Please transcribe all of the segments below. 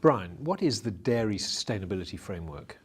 Brian, what is the Dairy Sustainability Framework?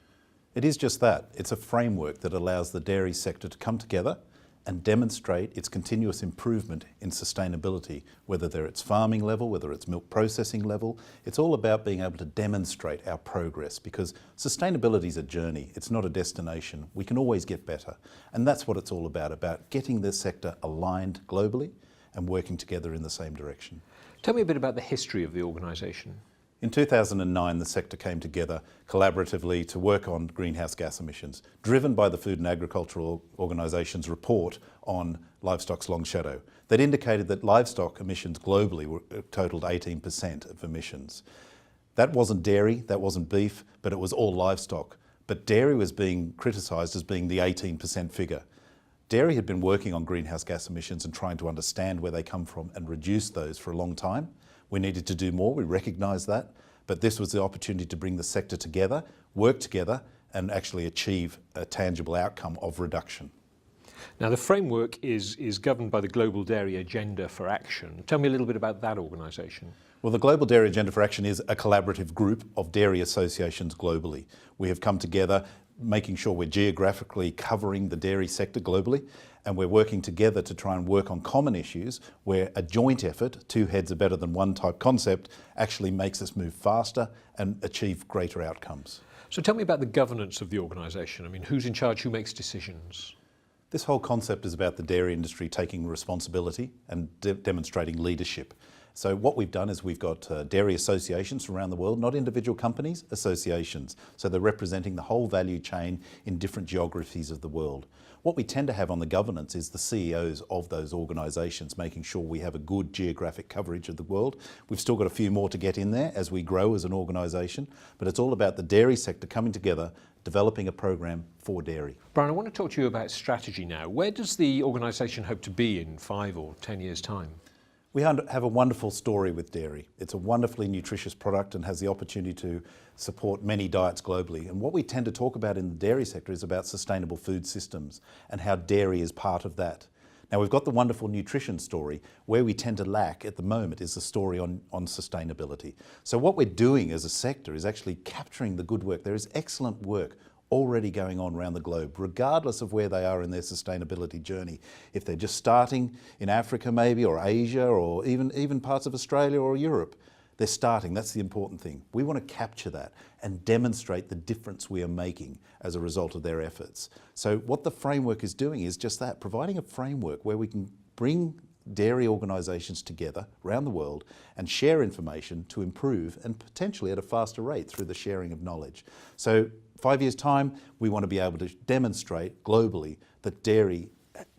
It is just that. It's a framework that allows the dairy sector to come together and demonstrate its continuous improvement in sustainability, whether they're at farming level, whether it's milk processing level. It's all about being able to demonstrate our progress, because sustainability is a journey, it's not a destination. We can always get better. And that's what it's all about getting the sector aligned globally and working together in the same direction. Tell me a bit about the history of the organisation. In 2009, the sector came together collaboratively to work on greenhouse gas emissions, driven by the Food and Agricultural Organisation's report on livestock's long shadow that indicated that livestock emissions globally were totalled 18% of emissions. That wasn't dairy, that wasn't beef, but it was all livestock. But dairy was being criticised as being the 18% figure. Dairy had been working on greenhouse gas emissions and trying to understand where they come from and reduce those for a long time. We needed to do more, we recognise that, but this was the opportunity to bring the sector together, work together, and actually achieve a tangible outcome of reduction. Now, the framework is governed by the Global Dairy Agenda for Action. Tell me a little bit about that organisation. Well, the Global Dairy Agenda for Action is a collaborative group of dairy associations globally. We have come together making sure we're geographically covering the dairy sector globally, and we're working together to try and work on common issues where a joint effort, two heads are better than one type concept, actually makes us move faster and achieve greater outcomes. So tell me about the governance of the organisation. I mean, who's in charge, who makes decisions? This whole concept is about the dairy industry taking responsibility and demonstrating leadership. So what we've done is we've got dairy associations around the world, not individual companies, associations. So they're representing the whole value chain in different geographies of the world. What we tend to have on the governance is the CEOs of those organisations, making sure we have a good geographic coverage of the world. We've still got a few more to get in there as we grow as an organisation, but it's all about the dairy sector coming together, developing a program for dairy. Brian, I want to talk to you about strategy now. Where does the organisation hope to be in 5 or 10 years' time? We have a wonderful story with dairy. It's a wonderfully nutritious product and has the opportunity to support many diets globally. And what we tend to talk about in the dairy sector is about sustainable food systems and how dairy is part of that. Now, we've got the wonderful nutrition story. Where we tend to lack at the moment is the story on sustainability. So what we're doing as a sector is actually capturing the good work. There is excellent work already going on around the globe, regardless of where they are in their sustainability journey. If they're just starting in Africa maybe, or Asia, or even parts of Australia or Europe, they're starting. That's the important thing. We want to capture that and demonstrate the difference we are making as a result of their efforts. So what the framework is doing is just that, providing a framework where we can bring dairy organisations together around the world and share information to improve, and potentially at a faster rate through the sharing of knowledge. So 5 years' time, we want to be able to demonstrate globally that dairy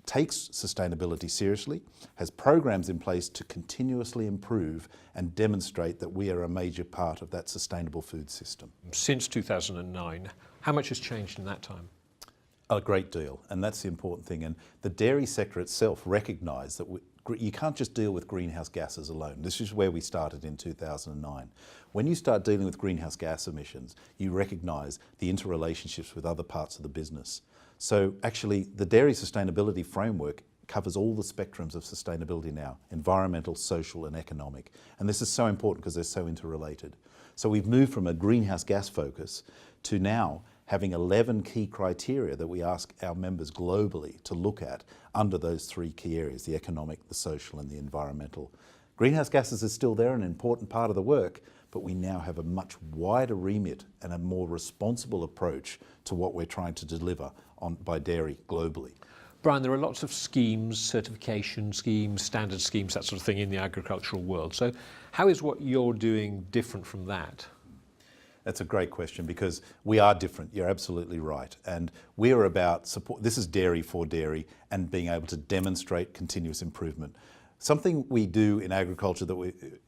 takes sustainability seriously, has programs in place to continuously improve and demonstrate that we are a major part of that sustainable food system. Since 2009, how much has changed in that time? A great deal, and that's the important thing. And the dairy sector itself recognised that you can't just deal with greenhouse gases alone. This is where we started in 2009. When you start dealing with greenhouse gas emissions, you recognise the interrelationships with other parts of the business. So actually, the Dairy Sustainability Framework covers all the spectrums of sustainability now: environmental, social and economic. And this is so important because they're so interrelated. So we've moved from a greenhouse gas focus to now having 11 key criteria that we ask our members globally to look at under those 3 key areas: the economic, the social and the environmental. Greenhouse gases is still there, an important part of the work, but we now have a much wider remit and a more responsible approach to what we're trying to deliver by dairy globally. Brian, there are lots of schemes, certification schemes, standard schemes, that sort of thing in the agricultural world. So how is what you're doing different from that? That's a great question, because we are different. You're absolutely right. And we are about support. This is dairy for dairy and being able to demonstrate continuous improvement. Something we do in agriculture that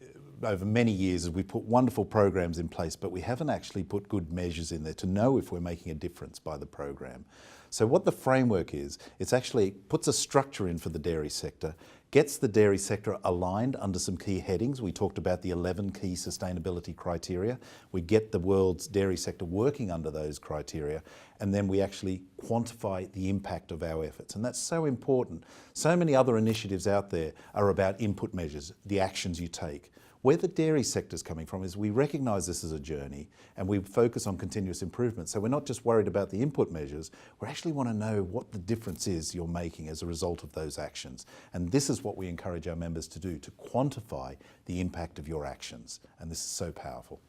over many years is we put wonderful programs in place, but we haven't actually put good measures in there to know if we're making a difference by the program. So what the framework is, it's actually puts a structure in for the dairy sector, gets the dairy sector aligned under some key headings. We talked about the 11 key sustainability criteria. We get the world's dairy sector working under those criteria, and then we actually quantify the impact of our efforts. And that's so important. So many other initiatives out there are about input measures, the actions you take. Where the dairy sector is coming from is we recognise this as a journey and we focus on continuous improvement. So we're not just worried about the input measures, we actually want to know what the difference is you're making as a result of those actions. And this is what we encourage our members to do, to quantify the impact of your actions. And this is so powerful.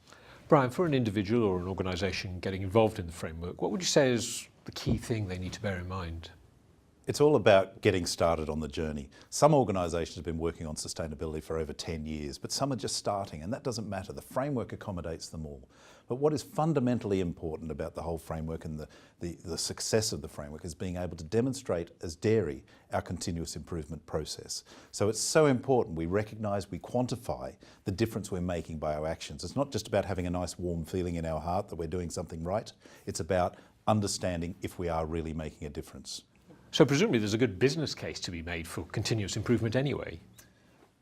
Brian, for an individual or an organisation getting involved in the framework, what would you say is the key thing they need to bear in mind? It's all about getting started on the journey. Some organisations have been working on sustainability for over 10 years, but some are just starting, and that doesn't matter. The framework accommodates them all. But what is fundamentally important about the whole framework and the success of the framework is being able to demonstrate as dairy our continuous improvement process. So it's so important we recognise, we quantify the difference we're making by our actions. It's not just about having a nice warm feeling in our heart that we're doing something right. It's about understanding if we are really making a difference. So presumably there's a good business case to be made for continuous improvement anyway.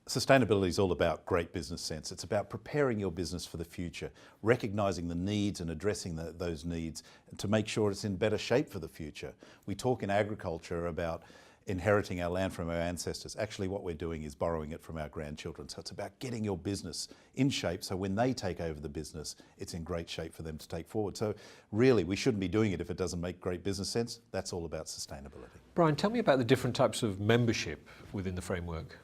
Sustainability is all about great business sense. It's about preparing your business for the future, recognising the needs and addressing those needs to make sure it's in better shape for the future. We talk in agriculture about inheriting our land from our ancestors. Actually, what we're doing is borrowing it from our grandchildren. So it's about getting your business in shape so when they take over the business, it's in great shape for them to take forward. So really, we shouldn't be doing it if it doesn't make great business sense. That's all about sustainability. Brian, tell me about the different types of membership within the framework.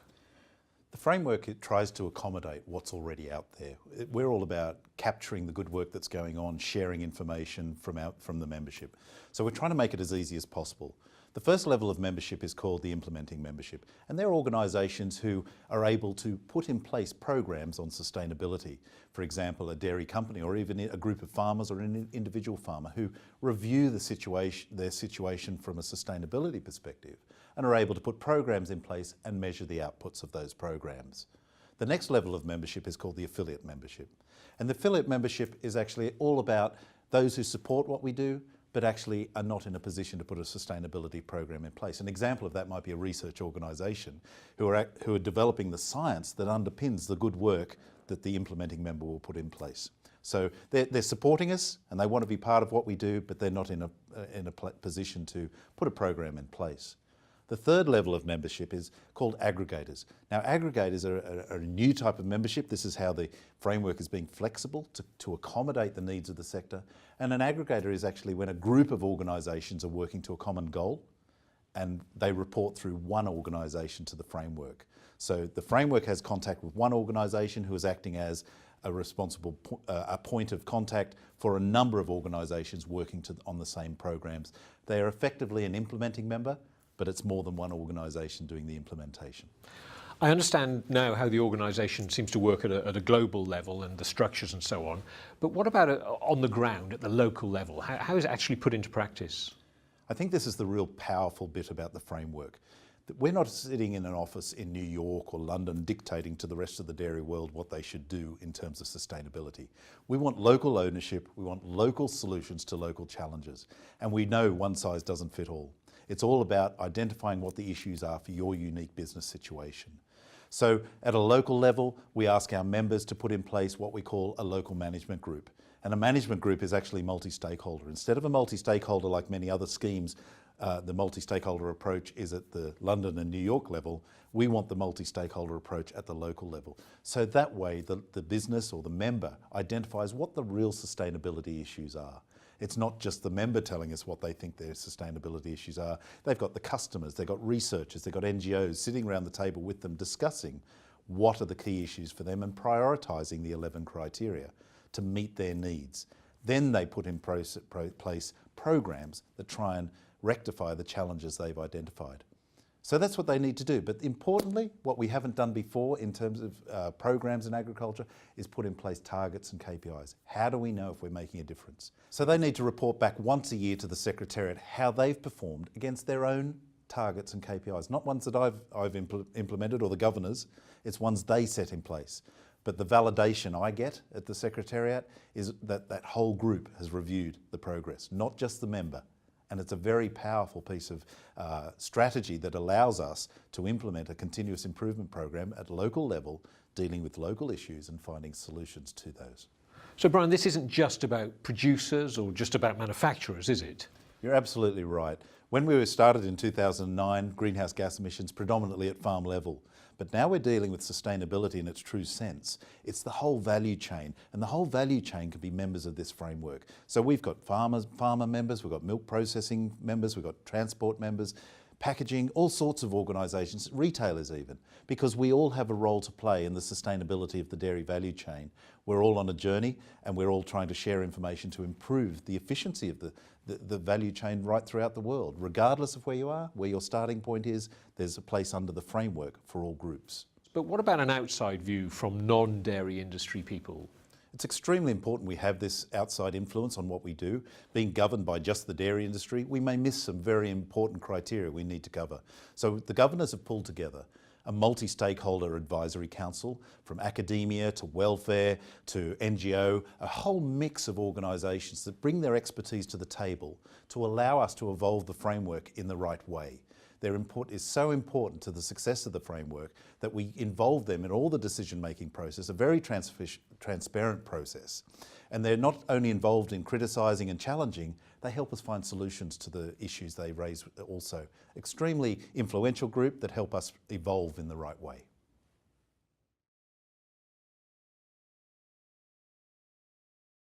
The framework, it tries to accommodate what's already out there. We're all about capturing the good work that's going on, sharing information from the membership. So we're trying to make it as easy as possible. The first level of membership is called the implementing membership, and they're organisations who are able to put in place programs on sustainability. For example, a dairy company or even a group of farmers or an individual farmer who review their situation from a sustainability perspective and are able to put programs in place and measure the outputs of those programs. The next level of membership is called the affiliate membership. And the affiliate membership is actually all about those who support what we do, but actually are not in a position to put a sustainability program in place. An example of that might be a research organisation who are developing the science that underpins the good work that the implementing member will put in place. So they're supporting us and they want to be part of what we do, but they're not in a position to put a program in place. The third level of membership is called aggregators. Now, aggregators are a new type of membership. This is how the framework is being flexible to accommodate the needs of the sector. And an aggregator is actually when a group of organisations are working to a common goal and they report through one organisation to the framework. So the framework has contact with one organisation who is acting as a point of contact for a number of organisations working on the same programs. They are effectively an implementing member, but it's more than one organisation doing the implementation. I understand now how the organisation seems to work at a global level and the structures and so on, but what about on the ground at the local level? How is it actually put into practice? I think this is the real powerful bit about the framework. That we're not sitting in an office in New York or London dictating to the rest of the dairy world what they should do in terms of sustainability. We want local ownership, we want local solutions to local challenges, and we know one size doesn't fit all. It's all about identifying what the issues are for your unique business situation. So at a local level, we ask our members to put in place what we call a local management group. And a management group is actually multi-stakeholder. Instead of a multi-stakeholder like many other schemes, the multi-stakeholder approach is at the London and New York level. We want the multi-stakeholder approach at the local level. So that way the business or the member identifies what the real sustainability issues are. It's not just the member telling us what they think their sustainability issues are. They've got the customers, they've got researchers, they've got NGOs sitting around the table with them discussing what are the key issues for them and prioritising the 11 criteria to meet their needs. Then they put in place programs that try and rectify the challenges they've identified. So that's what they need to do. But importantly, what we haven't done before in terms of programs in agriculture is put in place targets and KPIs. How do we know if we're making a difference? So they need to report back once a year to the Secretariat how they've performed against their own targets and KPIs. Not ones that I've implemented or the governors, it's ones they set in place. But the validation I get at the Secretariat is that that whole group has reviewed the progress, not just the member. And it's a very powerful piece of strategy that allows us to implement a continuous improvement program at local level, dealing with local issues and finding solutions to those. So Brian, this isn't just about producers or just about manufacturers, is it? You're absolutely right. When we were started in 2009, greenhouse gas emissions predominantly at farm level. But now we're dealing with sustainability in its true sense. It's the whole value chain, and the whole value chain can be members of this framework. So we've got farmer members, we've got milk processing members, we've got transport members, packaging, all sorts of organisations, retailers even, because we all have a role to play in the sustainability of the dairy value chain. We're all on a journey, and we're all trying to share information to improve the efficiency of the value chain right throughout the world. Regardless of where you are, where your starting point is, there's a place under the framework for all groups. But what about an outside view from non-dairy industry people? It's extremely important we have this outside influence on what we do. Being governed by just the dairy industry, we may miss some very important criteria we need to cover. So the governors have pulled together a multi-stakeholder advisory council from academia to welfare to NGO, a whole mix of organisations that bring their expertise to the table to allow us to evolve the framework in the right way. Their input is so important to the success of the framework that we involve them in all the decision-making process, a very transparent process. And they're not only involved in criticising and challenging, they help us find solutions to the issues they raise also. Extremely influential group that help us evolve in the right way.